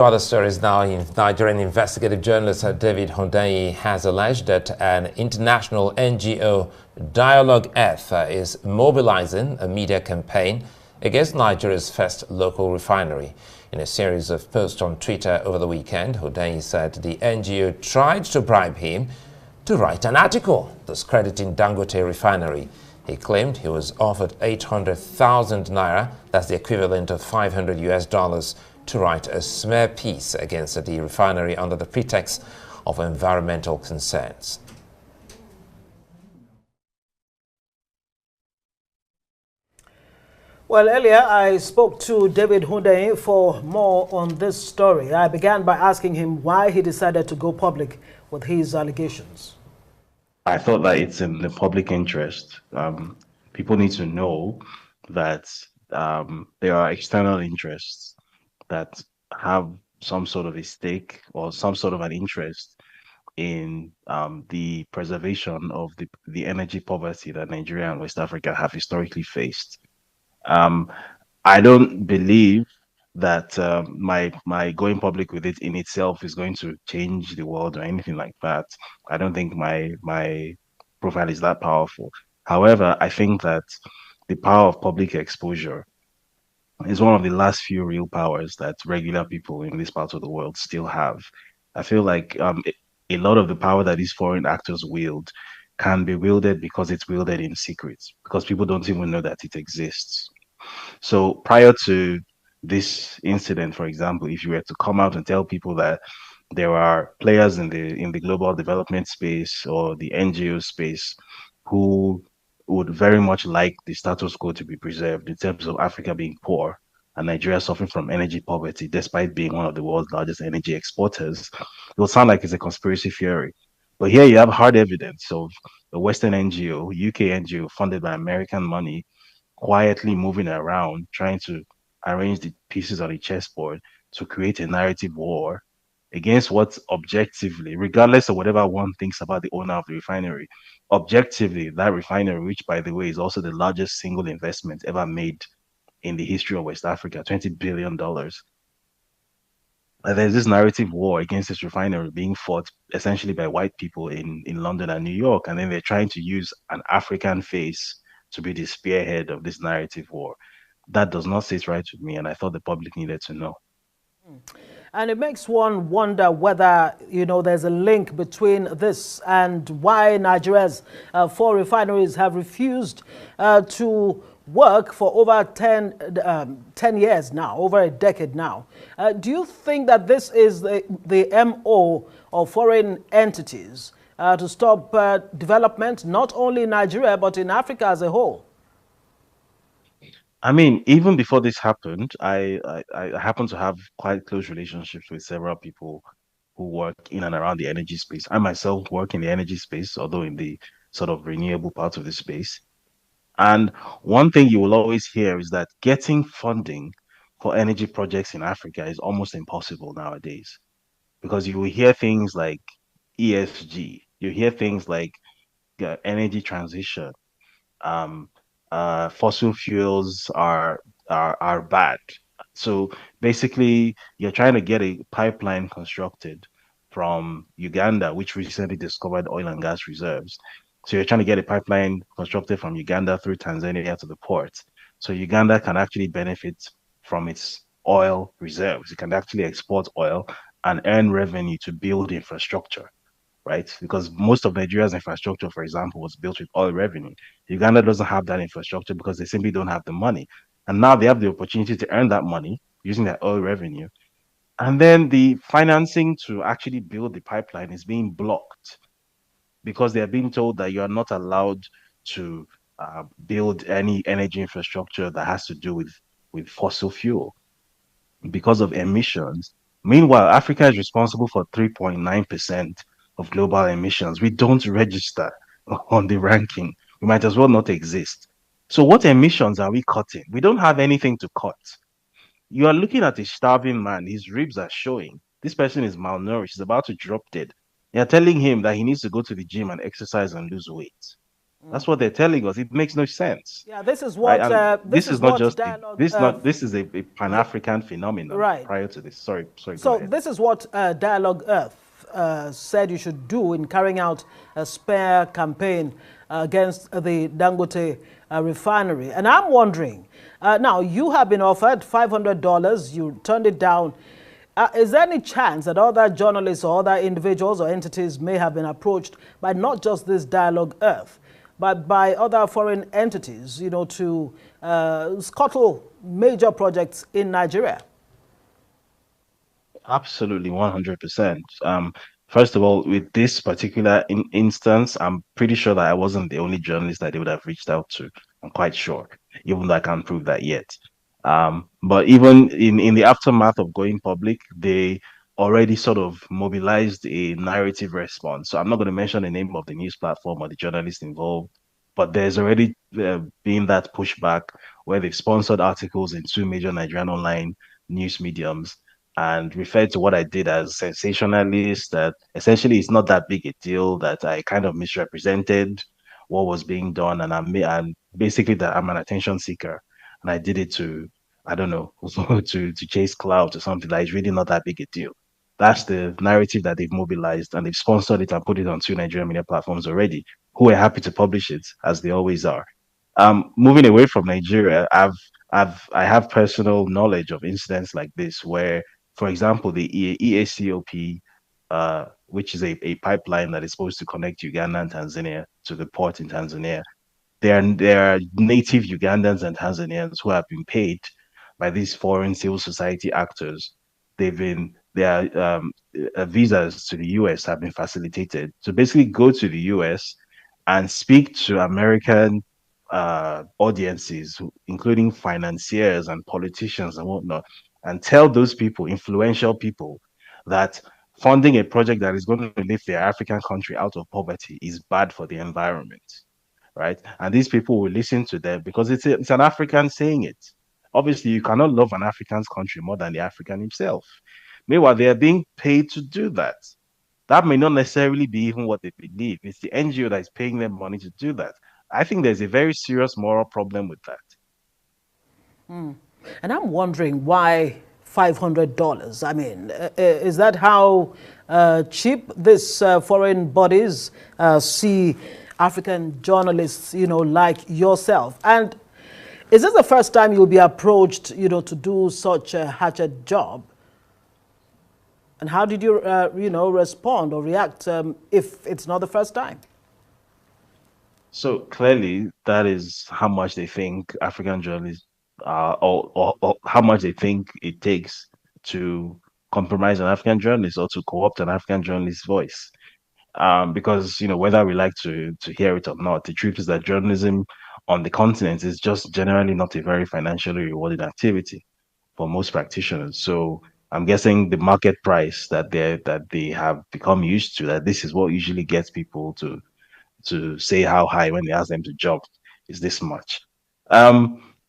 Other stories now. Nigerian investigative journalist David Hundeyin has alleged that an international NGO, Dialogue Earth, is mobilizing a media campaign against Nigeria's first local refinery. In a series of posts on Twitter over the weekend, Hundeyin said the NGO tried to bribe him to write an article discrediting Dangote refinery. He claimed he was offered 800,000 naira, that's the equivalent of $500 to write a smear piece against the refinery under the pretext of environmental concerns. Well, earlier I spoke to David Hundeyin for more on this story. I began by asking him why he decided to go public with his allegations. I thought that it's in the public interest. People need to know that there are external interests that have some sort of a stake or some sort of an interest in the preservation of the energy poverty that Nigeria and West Africa have historically faced. Um, I don't believe that my going public with it in itself is going to change the world or anything like that. I don't think my profile is that powerful. However, I think that the power of public exposure is one of the last few real powers that regular people in this part of the world still have. I feel like a lot of the power that these foreign actors wield can be wielded because it's wielded in secret, because people don't even know that it exists. So prior to this incident, for example, if you were to come out and tell people that there are players in the global development space or the NGO space who would very much like the status quo to be preserved in terms of Africa being poor and Nigeria suffering from energy poverty, despite being one of the world's largest energy exporters, it will sound like it's a conspiracy theory. But here you have hard evidence of a Western NGO, UK NGO funded by American money, quietly moving around, trying to arrange the pieces on the chessboard to create a narrative war against what objectively, regardless of whatever one thinks about the owner of the refinery, objectively, that refinery, which by the way is also the largest single investment ever made in the history of West Africa, $20 billion. And there's this narrative war against this refinery being fought essentially by white people in London and New York. And then they're trying to use an African face to be the spearhead of this narrative war. That does not sit right with me. And I thought the public needed to know. And it makes one wonder whether, there's a link between this and why Nigeria's 4 refineries have refused to work for over 10 years now, over a decade now. Do you think that this is the MO of foreign entities to stop development, not only in Nigeria, but in Africa as a whole? I mean, even before this happened, I happen to have quite close relationships with several people who work in and around the energy space. I myself work in the energy space, although in the sort of renewable part of the space. And one thing you will always hear is that getting funding for energy projects in Africa is almost impossible nowadays because you will hear things like ESG, you hear things like energy transition, um, fossil fuels are bad. So basically, you're trying to get a pipeline constructed from Uganda, which recently discovered oil and gas reserves. So you're trying to get a pipeline constructed from Uganda through Tanzania to the port. So Uganda can actually benefit from its oil reserves. It can actually export oil and earn revenue to build infrastructure, right? Because most of Nigeria's infrastructure, for example, was built with oil revenue. Uganda doesn't have that infrastructure because they simply don't have the money. And now they have the opportunity to earn that money using that oil revenue. And then the financing to actually build the pipeline is being blocked because they are being told that you are not allowed to build any energy infrastructure that has to do with fossil fuel because of emissions. Meanwhile, Africa is responsible for 3.9% of global emissions. We don't register on the ranking. We might as well not exist. So, what emissions are we cutting? We don't have anything to cut. You are looking at a starving man, his ribs are showing. This person is malnourished, he's about to drop dead. You're telling him that he needs to go to the gym and exercise and lose weight. That's what they're telling us. It makes no sense, Yeah, this is right? what And this this is is not what just dialogue. this is a The, Pan-African phenomenon right. prior to this. Sorry, go So ahead. this is what Dialogue Earth said you should do in carrying out a spare campaign against the Dangote refinery. And I'm wondering, now you have been offered $500, you turned it down. Is there any chance that other journalists or other individuals or entities may have been approached by not just this Dialogue Earth, but by other foreign entities, to scuttle major projects in Nigeria? Absolutely, 100%. First of all, with this particular instance, I'm pretty sure that I wasn't the only journalist that they would have reached out to. I'm quite sure, even though I can't prove that yet. But even in the aftermath of going public, they already sort of mobilized a narrative response. So I'm not going to mention the name of the news platform or the journalist involved, but there's already been that pushback where they've sponsored articles in two major Nigerian online news mediums and referred to what I did as sensationalist, that essentially it's not that big a deal, that I kind of misrepresented what was being done, and basically that I'm an attention seeker, and I did it to, I don't know, to chase clout or something. That is really not that big a deal. That's the narrative that they've mobilized, and they've sponsored it and put it on two Nigerian media platforms already, who are happy to publish it as they always are. Moving away from Nigeria, I have personal knowledge of incidents like this where, for example, the EACOP, which is a pipeline that is supposed to connect Uganda and Tanzania to the port in Tanzania. There are native Ugandans and Tanzanians who have been paid by these foreign civil society actors. Their visas to the US have been facilitated to basically go to the US and speak to American audiences, including financiers and politicians and whatnot, and tell those people, influential people, that funding a project that is going to lift their African country out of poverty is bad for the environment, right? And these people will listen to them because it's an African saying it. Obviously, you cannot love an African's country more than the African himself. Meanwhile, they are being paid to do that. That may not necessarily be even what they believe. It's the NGO that is paying them money to do that. I think there's a very serious moral problem with that. And I'm wondering why $500? I mean, is that how cheap these foreign bodies see African journalists, like yourself? And is this the first time you'll be approached, to do such a hatchet job? And how did you, respond or react if it's not the first time? So clearly, that is how much they think African journalists or how much they think it takes to compromise an African journalist or to co-opt an African journalist's voice. Because whether we like to hear it or not, the truth is that journalism on the continent is just generally not a very financially rewarding activity for most practitioners. So I'm guessing the market price that they have become used to, that this is what usually gets people to say how high when they ask them to jump, is this much.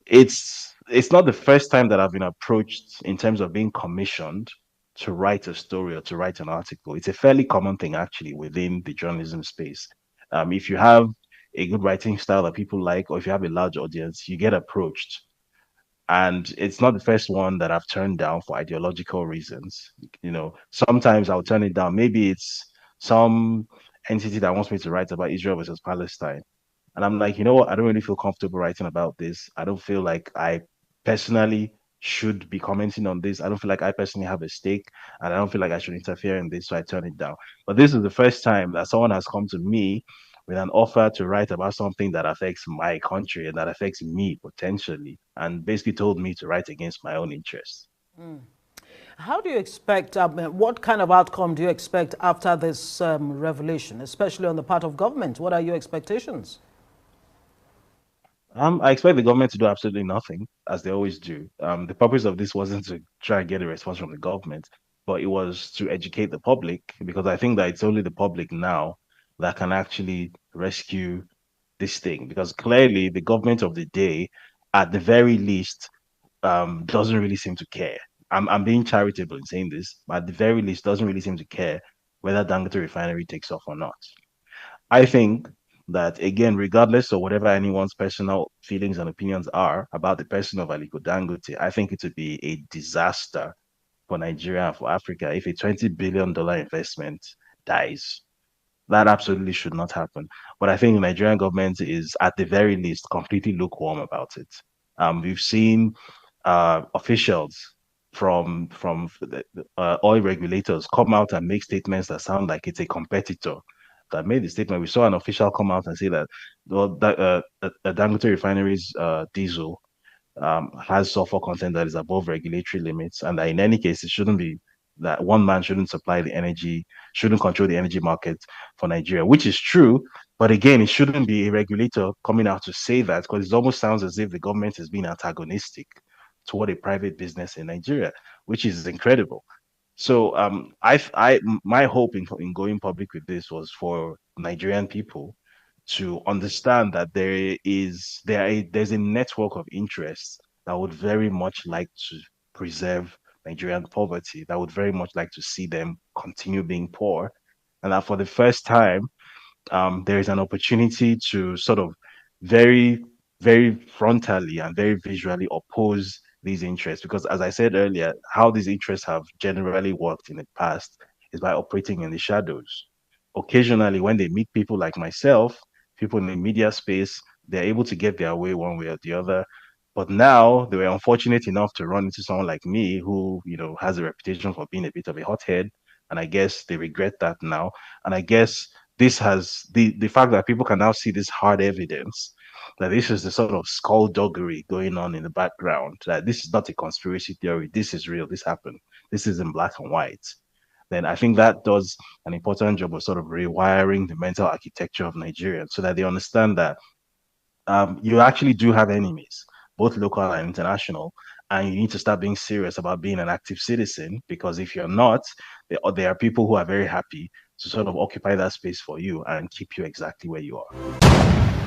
It's not the first time that I've been approached in terms of being commissioned to write a story or to write an article. It's a fairly common thing actually within the journalism space. If you have a good writing style that people like, or if you have a large audience, you get approached. And it's not the first one that I've turned down for ideological reasons. Sometimes I'll turn it down. Maybe it's some entity that wants me to write about Israel versus Palestine. And I'm like, you know what? I don't really feel comfortable writing about this. I don't feel like I personally should be commenting on this. I don't feel like I personally have a stake, and I don't feel like I should interfere in this. So I turn it down. But this is the first time that someone has come to me with an offer to write about something that affects my country and that affects me potentially, and basically told me to write against my own interests. How do you expect, what kind of outcome do you expect after this revelation, especially on the part of government? What are your expectations? I expect the government to do absolutely nothing, as they always do. The purpose of this wasn't to try and get a response from the government, but it was to educate the public, because I think that it's only the public now that can actually rescue this thing. Because clearly, the government of the day, at the very least, doesn't really seem to care. I'm being charitable in saying this, but at the very least, doesn't really seem to care whether Dangote Refinery takes off or not. I think that, again, regardless of whatever anyone's personal feelings and opinions are about the person of Aliko Dangote, I think it would be a disaster for Nigeria and for Africa if a $20 billion investment dies. That absolutely should not happen. But I think the Nigerian government is, at the very least, completely lukewarm about it. We've seen officials from the oil regulators come out and make statements that sound like it's a competitor that made the statement. We saw an official come out and say that, well, that Dangote Refinery's diesel has sulfur content that is above regulatory limits, and that in any case, it shouldn't be that one man shouldn't supply the energy, shouldn't control the energy market for Nigeria, which is true. But again, it shouldn't be a regulator coming out to say that, because it almost sounds as if the government is being antagonistic toward a private business in Nigeria, which is incredible. So my hope in going public with this was for Nigerian people to understand that there's a network of interests that would very much like to preserve Nigerian poverty, that would very much like to see them continue being poor, and that for the first time there is an opportunity to sort of very, very frontally and very visually oppose these interests. Because, as I said earlier, how these interests have generally worked in the past is by operating in the shadows. Occasionally, when they meet people like myself, people in the media space, they're able to get their way one way or the other. But now they were unfortunate enough to run into someone like me who, has a reputation for being a bit of a hothead. And I guess they regret that now. And I guess this has the fact that people can now see this hard evidence that this is the sort of skullduggery going on in the background, that this is not a conspiracy theory, this is real, this happened, this is in black and white. Then I think that does an important job of sort of rewiring the mental architecture of Nigerians so that they understand that you actually do have enemies, both local and international, and you need to start being serious about being an active citizen, because if you're not, there are people who are very happy to sort of occupy that space for you and keep you exactly where you are.